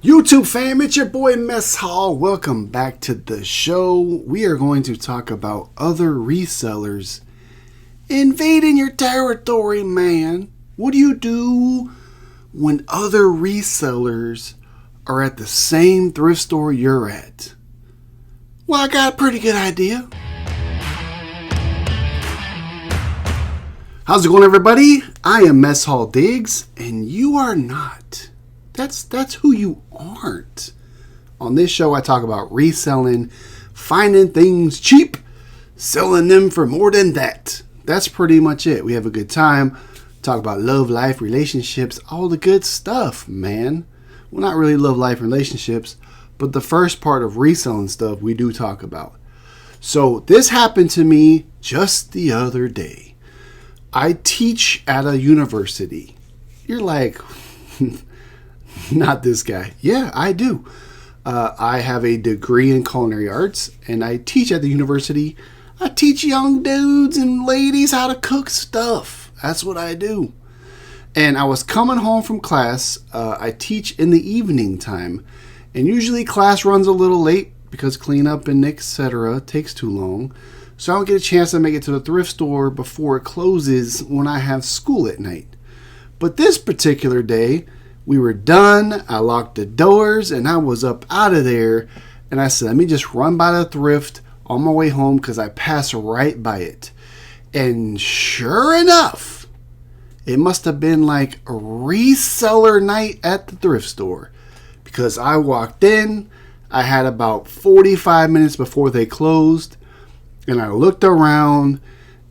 YouTube fam, it's your boy Mess Hall. Welcome back to the show. We are going to talk about other resellers invading your territory, man. What do you do when other resellers are at the same thrift store you're at? Well, I got a pretty good idea. How's it going, everybody? I am Mess Hall Diggs, and you are not. That's who you aren't. On this show, I talk about reselling, finding things cheap, selling them for more than that. That's pretty much it. We have a good time, talk about love, life, relationships, all the good stuff, man. Well, not really love, life, relationships, but the first part of reselling stuff we do talk about. So this happened to me just the other day. I teach at a university. You're like... Not this guy. Yeah, I do. I have a degree in culinary arts, and I teach at the university. I teach young dudes and ladies how to cook stuff. That's what I do. And I was coming home from class. I teach in the evening time, and usually class runs a little late because cleanup and etc. takes too long. So I don't get a chance to make it to the thrift store before it closes when I have school at night. But this particular day, we were done, I locked the doors, and I was up out of there. And I said, let me just run by the thrift on my way home because I passed right by it. And sure enough, it must have been like a reseller night at the thrift store. Because I walked in, I had about 45 minutes before they closed. And I looked around,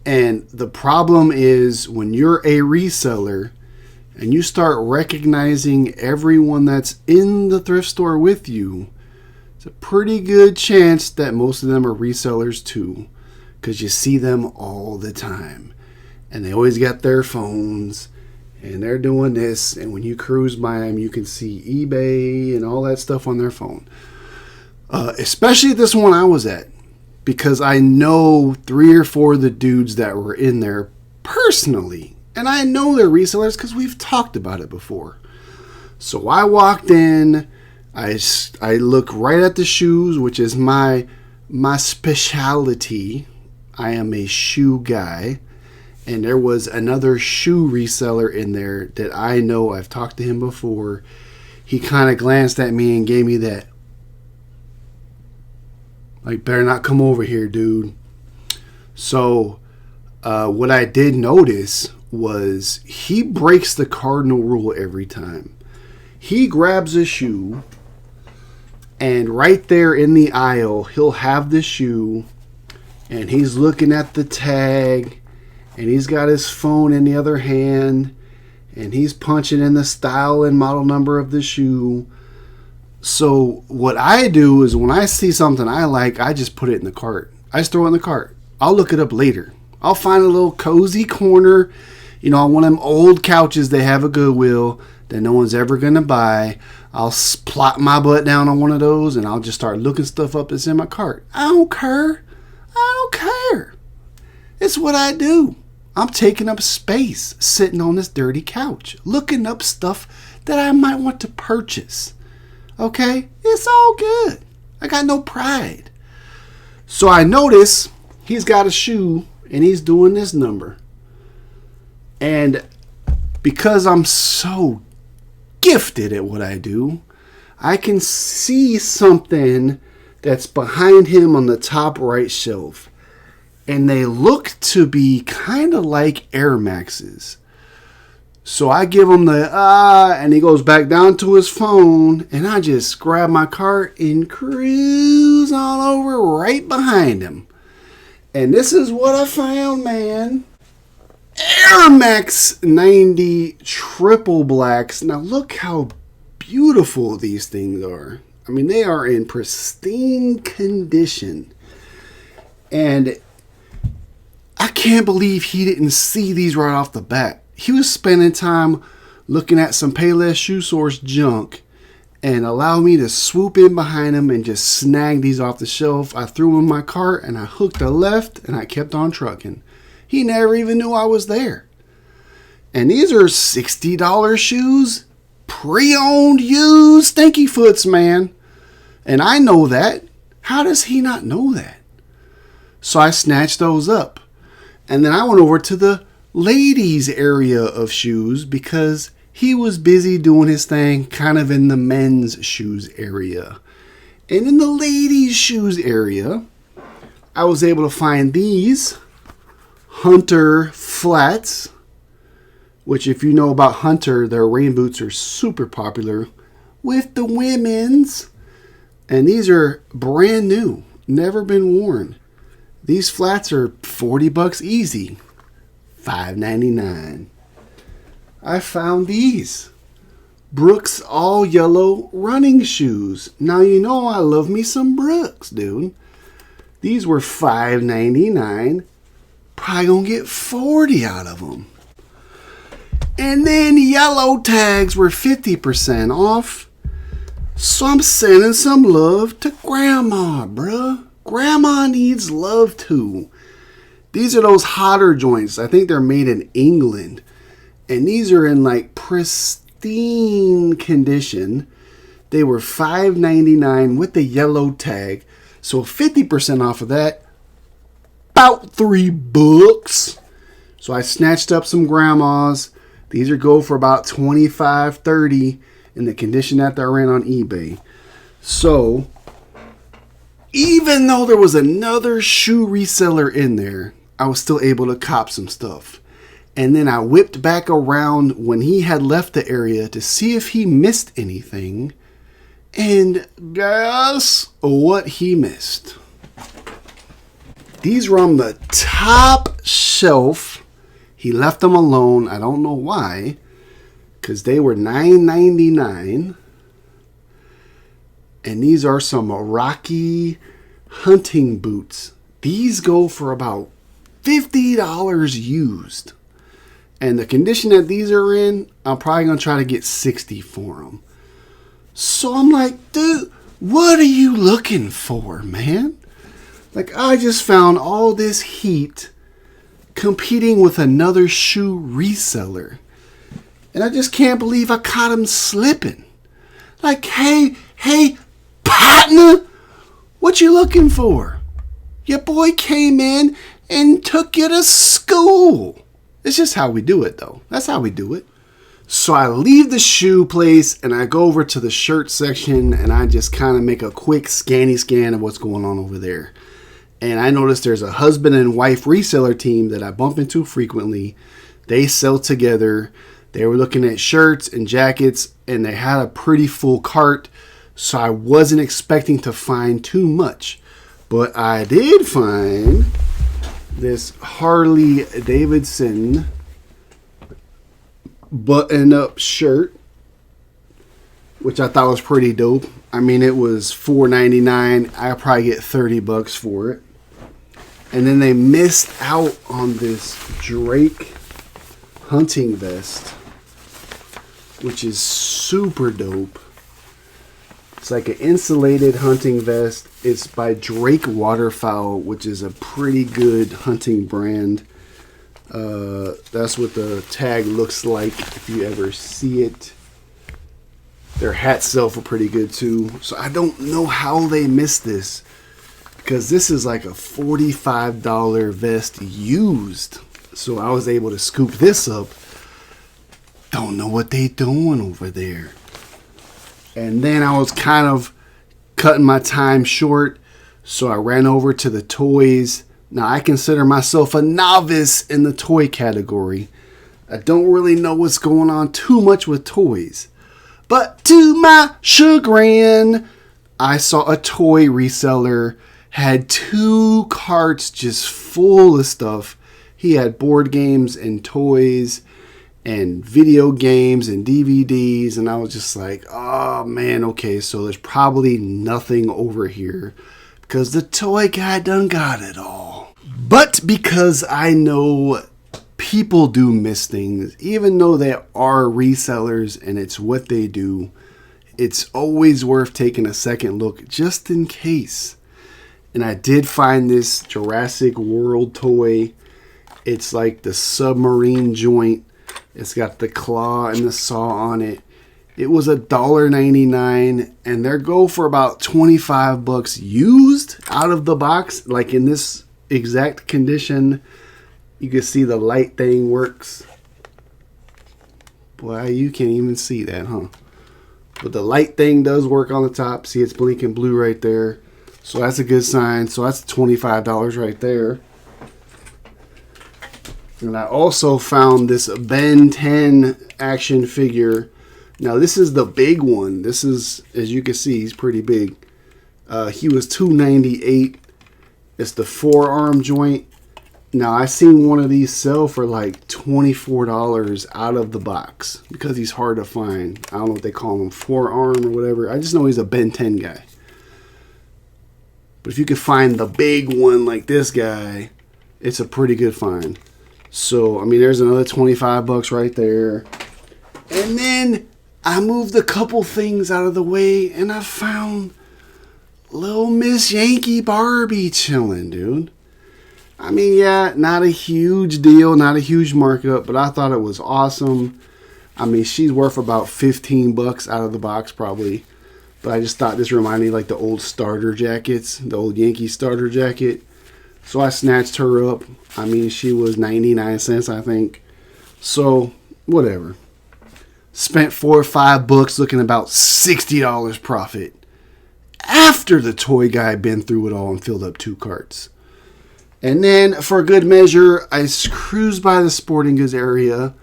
and the problem is when you're a reseller, and you start recognizing everyone that's in the thrift store with you, it's a pretty good chance that most of them are resellers too, because you see them all the time. And they always got their phones, and they're doing this, and when you cruise by them, you can see eBay and all that stuff on their phone. Especially this one I was at, because I know 3 or 4 of the dudes that were in there personally. And I know they're resellers because we've talked about it before. So I walked in. I look right at the shoes, which is my specialty. I am a shoe guy. And there was another shoe reseller in there that I know. I've talked to him before. He kind of glanced at me and gave me that, like, better not come over here, dude. So what I did notice was he breaks the Cardinal Rule every time. He grabs a shoe, and right there in the aisle, he'll have the shoe, and he's looking at the tag, and he's got his phone in the other hand, and he's punching in the style and model number of the shoe. So what I do is when I see something I like, I just put it in the cart. I just throw it in the cart. I'll look it up later. I'll find a little cozy corner, on one of them old couches they have at Goodwill that no one's ever going to buy. I'll plop my butt down on one of those, and I'll just start looking stuff up that's in my cart. I don't care. It's what I do. I'm taking up space sitting on this dirty couch, looking up stuff that I might want to purchase. Okay? It's all good. I got no pride. So I notice he's got a shoe, and he's doing this number. And because I'm so gifted at what I do, I can see something that's behind him on the top right shelf. And they look to be kind of like Air Maxes. So I give him the and he goes back down to his phone, and I just grab my cart and cruise on over right behind him. And this is what I found, man. Air Max 90 triple blacks. Now look how beautiful these things are. I mean, they are in pristine condition. And I can't believe he didn't see these right off the bat. He was spending time looking at some Payless Shoe Source junk and allowed me to swoop in behind him and just snag these off the shelf. I threw them in my cart and I hooked a left and I kept on trucking. He never even knew I was there. And these are $60 shoes. pre-owned, used stinky foots, man. And I know that. How does he not know that? So I snatched those up. And then I went over to the ladies area of shoes because he was busy doing his thing kind of in the men's shoes area. And in the ladies shoes area, I was able to find these Hunter flats, which if you know about Hunter, their rain boots are super popular with the women's. And these are brand new, never been worn. These flats are $40 easy, $5.99. I found these Brooks all yellow running shoes. Now you know I love me some Brooks, dude. These were $5.99. Probably gonna get 40 out of them. And then yellow tags were 50% off. So I'm sending some love to Grandma, bruh. Grandma needs love too. These are those hotter joints. I think they're made in England. And these are in like pristine condition. They were $5.99 with the yellow tag. So 50% off of that. About $3. So I snatched up some grandmas. These are go for about $25, $30 in the condition that they're in on eBay. So even though there was another shoe reseller in there, I was still able to cop some stuff. And then I whipped back around when he had left the area to see if he missed anything. And guess what he missed? These were on the top shelf. He left them alone. I don't know why. Because they were $9.99. And these are some Rocky hunting boots. These go for about $50 used. And the condition that these are in, I'm probably going to try to get $60 for them. So I'm like, dude, what are you looking for, man? Like, I just found all this heat competing with another shoe reseller. And I just can't believe I caught him slipping. Like, hey, partner, what you looking for? Your boy came in and took you to school. It's just how we do it, though. That's how we do it. So I leave the shoe place and I go over to the shirt section and I just kind of make a quick scan of what's going on over there. And I noticed there's a husband and wife reseller team that I bump into frequently. They sell together. They were looking at shirts and jackets and they had a pretty full cart. So I wasn't expecting to find too much. But I did find this Harley Davidson button-up shirt, which I thought was pretty dope. I mean, it was $4.99. I probably get $30 for it. And then they missed out on this Drake hunting vest, which is super dope. It's like an insulated hunting vest. It's by Drake Waterfowl, which is a pretty good hunting brand. That's what the tag looks like if you ever see it. Their hats sell for pretty good too. So I don't know how they missed this, because this is like a $45 vest used. So I was able to scoop this up. Don't know what they doing over there. And then I was kind of cutting my time short, so I ran over to the toys. Now, I consider myself a novice in the toy category. I don't really know what's going on too much with toys. But to my chagrin, I saw a toy reseller had 2 carts just full of stuff. He had board games and toys and video games and DVDs, and I was just like, oh man, okay, so there's probably nothing over here because the toy guy done got it all. But because I know people do miss things, even though they are resellers and it's what they do, it's always worth taking a second look just in case. And I did find this Jurassic World toy. It's like the submarine joint. It's got the claw and the saw on it. It was $1.99, and they go for about $25 used out of the box. Like in this exact condition, you can see the light thing works. Boy, you can't even see that, huh? But the light thing does work on the top. See, it's blinking blue right there. So that's a good sign. So that's $25 right there. And I also found this Ben 10 action figure. Now, this is the big one. This is, as you can see, he's pretty big. He was $2.98. It's the forearm joint. Now, I seen one of these sell for like $24 out of the box because he's hard to find. I don't know what they call him, forearm or whatever. I just know he's a Ben 10 guy. But if you could find the big one like this guy, it's a pretty good find. So, I mean, there's another $25 right there. And then I moved a couple things out of the way, and I found little Miss Yankee Barbie chilling, dude. I mean, yeah, not a huge deal, not a huge markup, but I thought it was awesome. I mean, she's worth about $15 out of the box probably. But I just thought this reminded me like the old starter jackets, the old Yankee starter jacket. So I snatched her up. I mean, she was 99 cents, I think. So, whatever. Spent $4 or $5 looking about $60 profit. After the toy guy had been through it all and filled up 2 carts. And then, for good measure, I cruised by the sporting goods area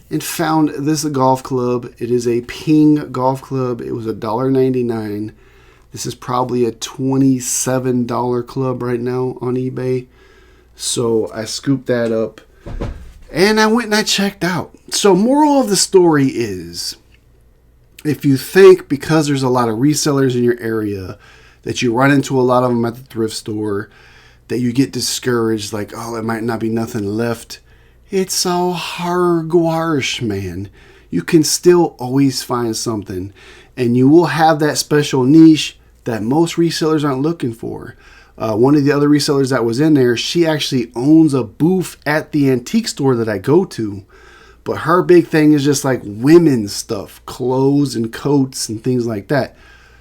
and found this golf club. It is a Ping golf club. It was $1.99. This is probably a $27 club right now on eBay. So I scooped that up. And I went and I checked out. So moral of the story is, if you think because there's a lot of resellers in your area that you run into a lot of them at the thrift store, that you get discouraged, like, oh, there might not be nothing left. It's all hogwash, man. You can still always find something. And you will have that special niche that most resellers aren't looking for. One of the other resellers that was in there, she actually owns a booth at the antique store that I go to. But her big thing is just like women's stuff, clothes and coats and things like that.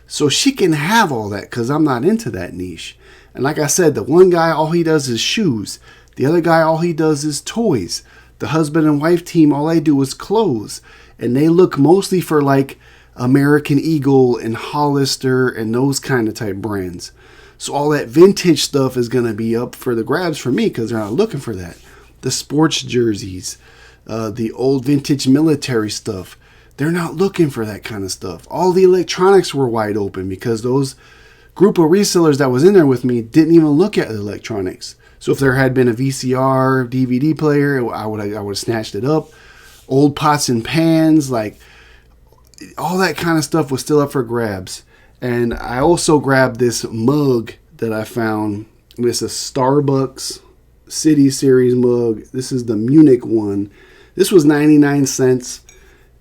So she can have all that because I'm not into that niche. And like I said, the one guy, all he does is shoes. The other guy, all he does is toys. The husband and wife team, all they do is clothes. And they look mostly for like American Eagle and Hollister and those kind of type brands. So all that vintage stuff is going to be up for the grabs for me because they're not looking for that. The sports jerseys, the old vintage military stuff, they're not looking for that kind of stuff. All the electronics were wide open because those group of resellers that was in there with me didn't even look at the electronics. So if there had been a VCR, DVD player, I would have snatched it up. Old pots and pans, like all that kind of stuff was still up for grabs. And I also grabbed this mug that I found. It's a Starbucks City Series mug. This is the Munich one. This was 99 cents.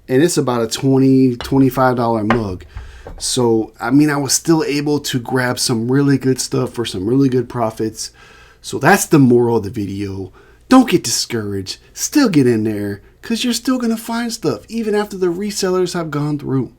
And it's about a $25 mug. So, I mean, I was still able to grab some really good stuff for some really good profits. So that's the moral of the video. Don't get discouraged. Still get in there because you're still going to find stuff even after the resellers have gone through.